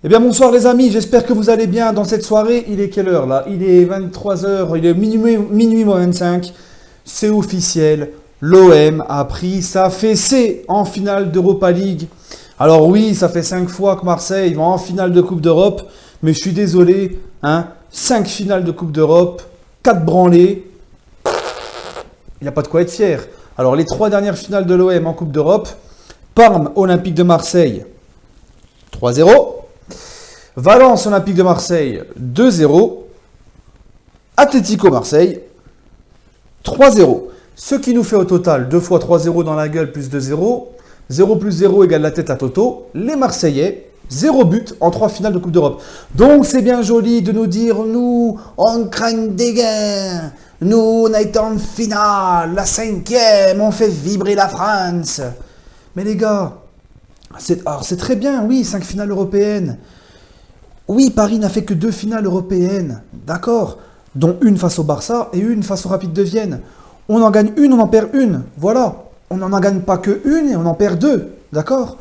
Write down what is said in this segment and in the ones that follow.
Eh bien bonsoir les amis, j'espère que vous allez bien dans cette soirée. Il est quelle heure là? Il est 23 heures, il est minuit moins 25. C'est officiel, l'OM a pris sa fessée en finale d'Europa League. Alors oui, ça fait 5 fois que Marseille va en finale de Coupe d'Europe, mais je suis désolé, hein, 5 finales de Coupe d'Europe, 4 branlées, il n'y a pas de quoi être fier. Alors les 3 dernières finales de l'OM en Coupe d'Europe, Parme Olympique de Marseille 3-0. Valence Olympique de Marseille 2-0. Atlético Marseille 3-0. Ce qui nous fait au total 2 fois 3-0 dans la gueule plus 2-0. 0 plus 0 égale la tête à Toto. Les Marseillais, 0 but en 3 finales de Coupe d'Europe. Donc c'est bien joli de nous dire, nous, on craint des gains. Nous, on a été en finale, la 5e, on fait vibrer la France. Mais les gars, c'est très bien, oui, 5 finales européennes. Oui, Paris n'a fait que 2 finales européennes, d'accord, dont une face au Barça et une face au Rapide de Vienne. On en gagne une, on en perd une, voilà. On n'en gagne pas que une et on en perd 2, d'accord.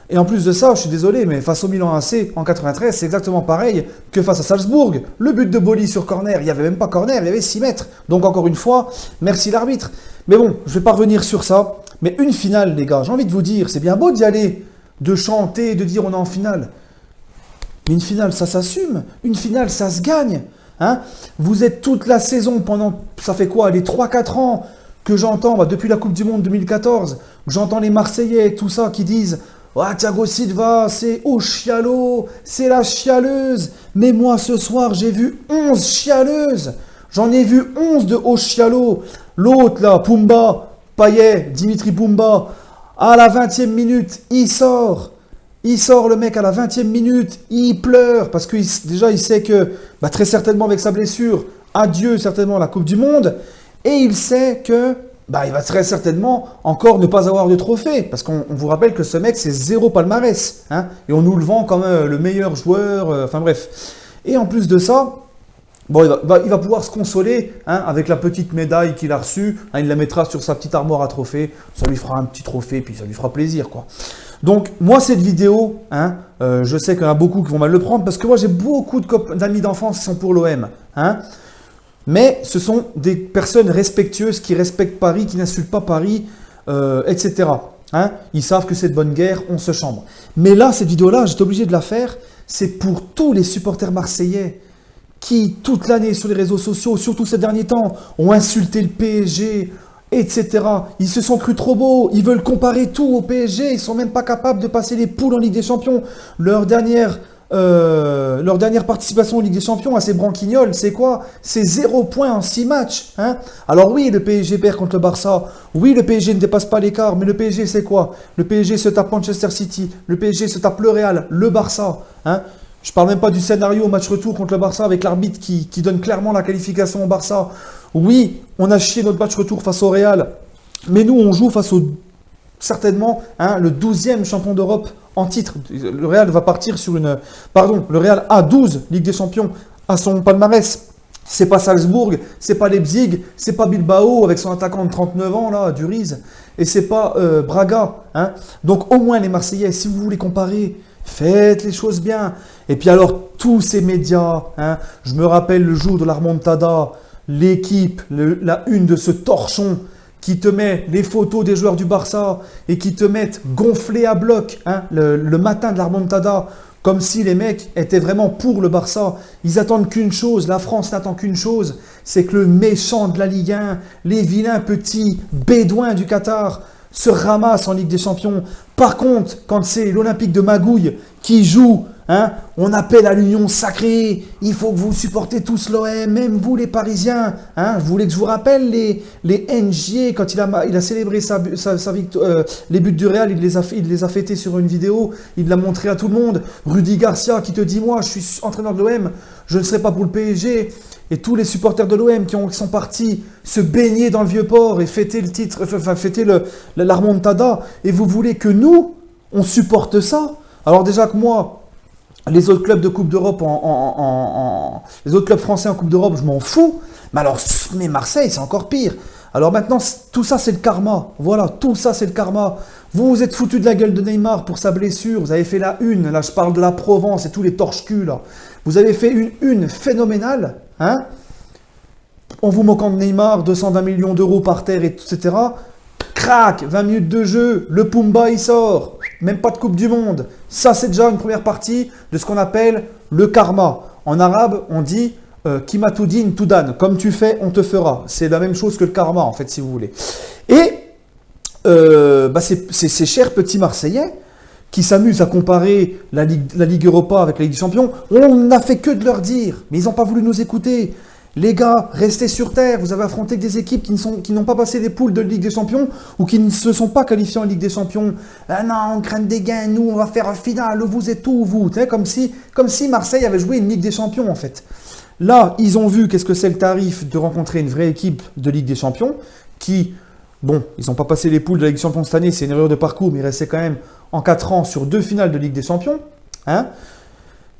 Et en plus de ça, je suis désolé, mais face au Milan AC en 93, c'est exactement pareil que face à Salzbourg. Le but de Boli sur corner, il n'y avait même pas corner, il y avait 6 mètres. Donc encore une fois, merci l'arbitre. Mais bon, je ne vais pas revenir sur ça. Mais une finale, les gars, j'ai envie de vous dire, c'est bien beau d'y aller, de chanter, de dire on est en finale. Mais une finale, ça s'assume. Une finale, ça se gagne. Hein, vous êtes toute la saison pendant, ça fait quoi, les 3-4 ans que j'entends, depuis la Coupe du Monde 2014, j'entends les Marseillais, tout ça, qui disent « Thiago Silva, c'est au chialot, c'est la chialeuse. » Mais moi, ce soir, j'ai vu 11 chialeuses. J'en ai vu 11 de au chialot. L'autre, là, Pumba, Payet, Dimitri Pumba, à la 20e minute, il sort. Il sort le mec à la 20e minute, il pleure parce que déjà il sait que très certainement avec sa blessure, adieu certainement la Coupe du Monde, et il sait que il va très certainement encore ne pas avoir de trophée parce qu'on vous rappelle que ce mec c'est 0 palmarès, hein, et on nous le vend comme le meilleur joueur, enfin bref. Et en plus de ça, bon, il va pouvoir se consoler, hein, avec la petite médaille qu'il a reçue, hein, il la mettra sur sa petite armoire à trophées, ça lui fera un petit trophée puis ça lui fera plaisir quoi. Donc, moi, cette vidéo, hein, je sais qu'il y en a beaucoup qui vont mal le prendre parce que moi, j'ai beaucoup d'amis d'enfance qui sont pour l'OM. Hein, mais ce sont des personnes respectueuses qui respectent Paris, qui n'insultent pas Paris, etc. Hein, ils savent que c'est de bonne guerre, on se chambre. Mais là, cette vidéo-là, j'étais obligé de la faire. C'est pour tous les supporters marseillais qui, toute l'année sur les réseaux sociaux, surtout ces derniers temps, ont insulté le PSG, etc. Ils se sont crus trop beaux, ils veulent comparer tout au PSG, ils sont même pas capables de passer les poules en Ligue des Champions. Leur dernière participation en Ligue des Champions à ces branquignoles, c'est quoi? C'est 0 points en 6 matchs. Hein, alors oui, le PSG perd contre le Barça, oui, le PSG ne dépasse pas l'écart, mais le PSG c'est quoi? Le PSG se tape Manchester City, le PSG se tape le Real, le Barça. Hein, je ne parle même pas du scénario au match retour contre le Barça avec l'arbitre qui donne clairement la qualification au Barça. Oui, on a chié notre match retour face au Real, mais nous, on joue face au, certainement, hein, le 12e champion d'Europe en titre. Le Real va partir sur une... Pardon, le Real a 12 Ligue des Champions à son palmarès. C'est pas Salzbourg, c'est pas Leipzig, c'est pas Bilbao avec son attaquant de 39 ans, là, Duriz, et c'est pas Braga. Hein. Donc au moins les Marseillais, si vous voulez comparer, faites les choses bien. Et puis alors, tous ces médias, hein, je me rappelle le jour de la remontada, l'équipe, la une de ce torchon qui te met les photos des joueurs du Barça et qui te mettent gonflés à bloc, hein, le matin de la remontada, comme si les mecs étaient vraiment pour le Barça. Ils attendent qu'une chose, la France n'attend qu'une chose, c'est que le méchant de la Ligue 1, les vilains petits bédouins du Qatar, se ramassent en Ligue des Champions. Par contre, quand c'est l'Olympique de Magouille qui joue, hein, on appelle à l'union sacrée. Il faut que vous supportez tous l'OM, même vous les Parisiens. Hein, vous voulez que je vous rappelle les NG, quand il a célébré les buts du Real, il les a fêtés sur une vidéo, il l'a montré à tout le monde. Rudy Garcia qui te dit, moi je suis entraîneur de l'OM, je ne serai pas pour le PSG. Et tous les supporters de l'OM qui sont partis se baigner dans le Vieux-Port et fêter le titre, enfin fêter la remontada, et vous voulez que nous, on supporte ça? Alors déjà que moi, les autres clubs de Coupe d'Europe, les autres clubs français en Coupe d'Europe, je m'en fous. Mais alors, mais Marseille, c'est encore pire. Alors maintenant, tout ça, c'est le karma. Voilà, tout ça, c'est le karma. Vous vous êtes foutu de la gueule de Neymar pour sa blessure. Vous avez fait la une. Là, je parle de la Provence et tous les torche-culs, là. Vous avez fait une une phénoménale, hein, en vous moquant de Neymar, 220 millions d'euros par terre, etc. Crac, 20 minutes de jeu, le Pumba, il sort. Même pas de Coupe du Monde. Ça, c'est déjà une première partie de ce qu'on appelle le karma. En arabe, on dit Kimatoudine Toudan. Comme tu fais, on te fera. C'est la même chose que le karma, en fait, si vous voulez. Et ces chers petits Marseillais qui s'amusent à comparer la Ligue Europa avec la Ligue des Champions, on n'a fait que de leur dire, mais ils n'ont pas voulu nous écouter. Les gars, restez sur terre, vous avez affronté des équipes qui n'ont pas passé les poules de Ligue des Champions ou qui ne se sont pas qualifiées en Ligue des Champions. Ah non, on craint des gains, nous on va faire un final, vous et tout, vous. Tu sais, comme si Marseille avait joué une Ligue des Champions en fait. Là, ils ont vu qu'est-ce que c'est le tarif de rencontrer une vraie équipe de Ligue des Champions qui, bon, ils n'ont pas passé les poules de la Ligue des Champions cette année, c'est une erreur de parcours, mais ils restaient quand même en 4 ans sur 2 finales de Ligue des Champions. Hein,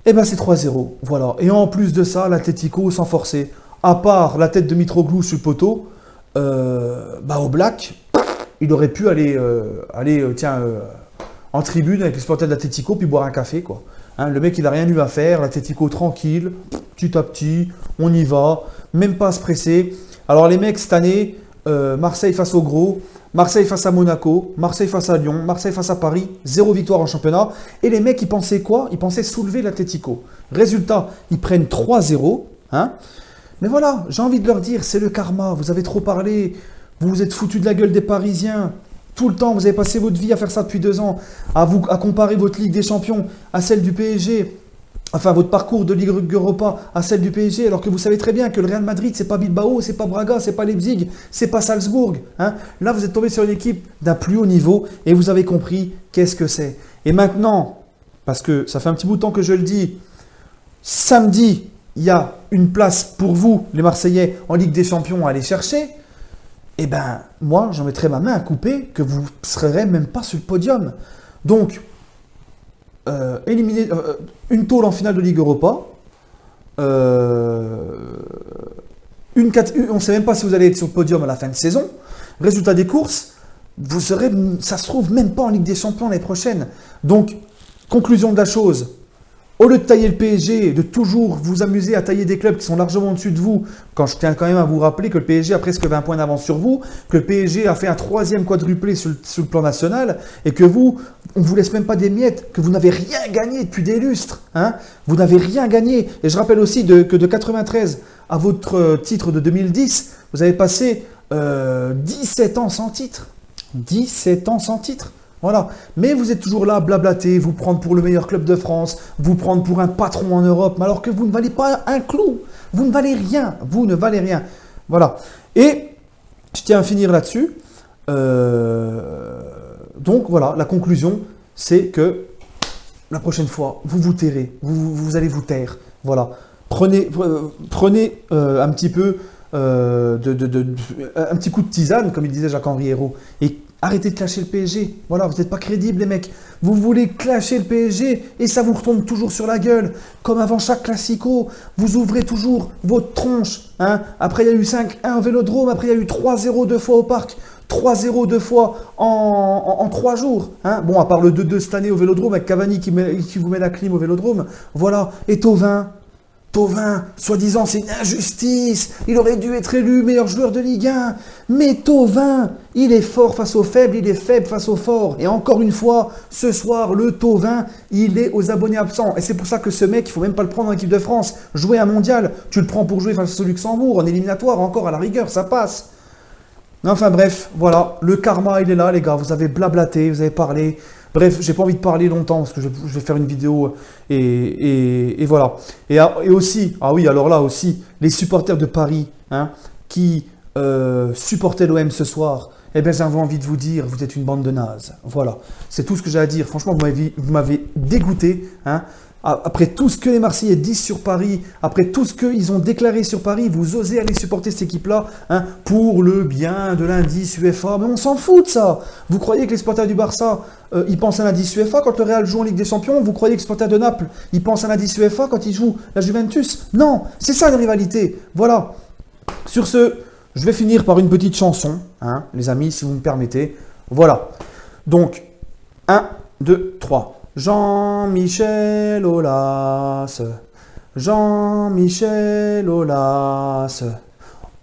et ben c'est 3-0, voilà. Et en plus de ça, l'Atlético sans forcer. À part la tête de Mitroglou sur le poteau, au Black, il aurait pu aller en tribune avec les supporters de l'Atlético puis boire un café, quoi. Hein, le mec, il n'a rien eu à faire, l'Atlético tranquille, petit à petit, on y va, même pas à se presser. Alors les mecs, cette année, Marseille face au gros, Marseille face à Monaco, Marseille face à Lyon, Marseille face à Paris, 0 victoire en championnat. Et les mecs, ils pensaient quoi? Ils pensaient soulever l'Atlético. Résultat, ils prennent 3-0, hein. Mais voilà, j'ai envie de leur dire, c'est le karma, vous avez trop parlé, vous vous êtes foutu de la gueule des Parisiens, tout le temps, vous avez passé votre vie à faire ça depuis 2 ans, à comparer votre Ligue des Champions à celle du PSG, enfin votre parcours de Ligue Europa à celle du PSG, alors que vous savez très bien que le Real Madrid, c'est pas Bilbao, c'est pas Braga, c'est pas Leipzig, c'est pas Salzbourg. Hein. Là, vous êtes tombé sur une équipe d'un plus haut niveau et vous avez compris qu'est-ce que c'est. Et maintenant, parce que ça fait un petit bout de temps que je le dis, samedi, il y a une place pour vous, les Marseillais, en Ligue des Champions à aller chercher, eh ben, moi, j'en mettrai ma main à couper que vous ne serez même pas sur le podium. Donc, éliminer une tôle en finale de Ligue Europa, on ne sait même pas si vous allez être sur le podium à la fin de saison. Résultat des courses, vous serez, ça se trouve, même pas en Ligue des Champions l'année prochaine. Donc, conclusion de la chose. Au lieu de tailler le PSG, de toujours vous amuser à tailler des clubs qui sont largement au-dessus de vous, quand je tiens quand même à vous rappeler que le PSG a presque 20 points d'avance sur vous, que le PSG a fait un 3e quadruplé sur le plan national, et que vous, on ne vous laisse même pas des miettes, que vous n'avez rien gagné depuis des lustres. Hein, vous n'avez rien gagné. Et je rappelle aussi que de 93 à votre titre de 2010, vous avez passé 17 ans sans titre. 17 ans sans titre. Voilà. Mais vous êtes toujours là, blablater, vous prendre pour le meilleur club de France, vous prendre pour un patron en Europe, alors que vous ne valez pas un clou. Vous ne valez rien. Vous ne valez rien. Voilà. Et je tiens à finir là-dessus. Donc voilà, la conclusion, c'est que la prochaine fois, vous vous tairez. Vous allez vous taire. Voilà. Prenez un petit peu un petit coup de tisane, comme il disait Jacques-Henri Hérault, et arrêtez de clasher le PSG. Voilà, vous n'êtes pas crédibles, les mecs. Vous voulez clasher le PSG et ça vous retombe toujours sur la gueule. Comme avant chaque classico, vous ouvrez toujours votre tronche. Hein. Après, il y a eu 5-1 au Vélodrome. Après, il y a eu 3-0 2 fois au Parc. 3-0 2 fois en 3 jours. Hein. Bon, à part le 2-2 cette année au Vélodrome avec Cavani qui vous met la clim au Vélodrome. Voilà. Et Thauvin, soi-disant, c'est une injustice. Il aurait dû être élu meilleur joueur de Ligue 1. Mais Thauvin, il est fort face aux faibles, il est faible face aux forts. Et encore une fois, ce soir, le Thauvin, il est aux abonnés absents. Et c'est pour ça que ce mec, il ne faut même pas le prendre en équipe de France. Jouer un mondial, tu le prends pour jouer face au Luxembourg, en éliminatoire, encore à la rigueur, ça passe. Enfin bref, voilà, le karma, il est là, les gars. Vous avez blablaté, vous avez parlé. Bref, j'ai pas envie de parler longtemps parce que je vais faire une vidéo et voilà. Et aussi, ah oui, alors là aussi, les supporters de Paris hein, qui supportaient l'OM ce soir, eh bien j'avais envie de vous dire, vous êtes une bande de nazes. Voilà, c'est tout ce que j'ai à dire. Franchement, vous m'avez dégoûté. Hein. Après tout ce que les Marseillais disent sur Paris, après tout ce qu'ils ont déclaré sur Paris, vous osez aller supporter cette équipe-là hein, pour le bien de l'indice UEFA. Mais on s'en fout de ça. Vous croyez que les supporters du Barça, ils pensent à l'indice UEFA quand le Real joue en Ligue des Champions? Vous croyez que les supporters de Naples, ils pensent à l'indice UEFA quand ils jouent la Juventus? Non, c'est ça la rivalité. Voilà. Sur ce, Je vais finir par une petite chanson, hein, les amis, si vous me permettez. Voilà. Donc, 1, 2, 3. Jean-Michel Aulas, Jean-Michel Aulas,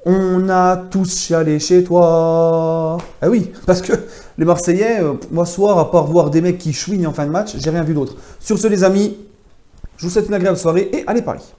on a tous chialé chez toi. Ah oui, parce que les Marseillais, moi, soir, à part voir des mecs qui chouignent en fin de match, j'ai rien vu d'autre. Sur ce, les amis, je vous souhaite une agréable soirée et allez Paris.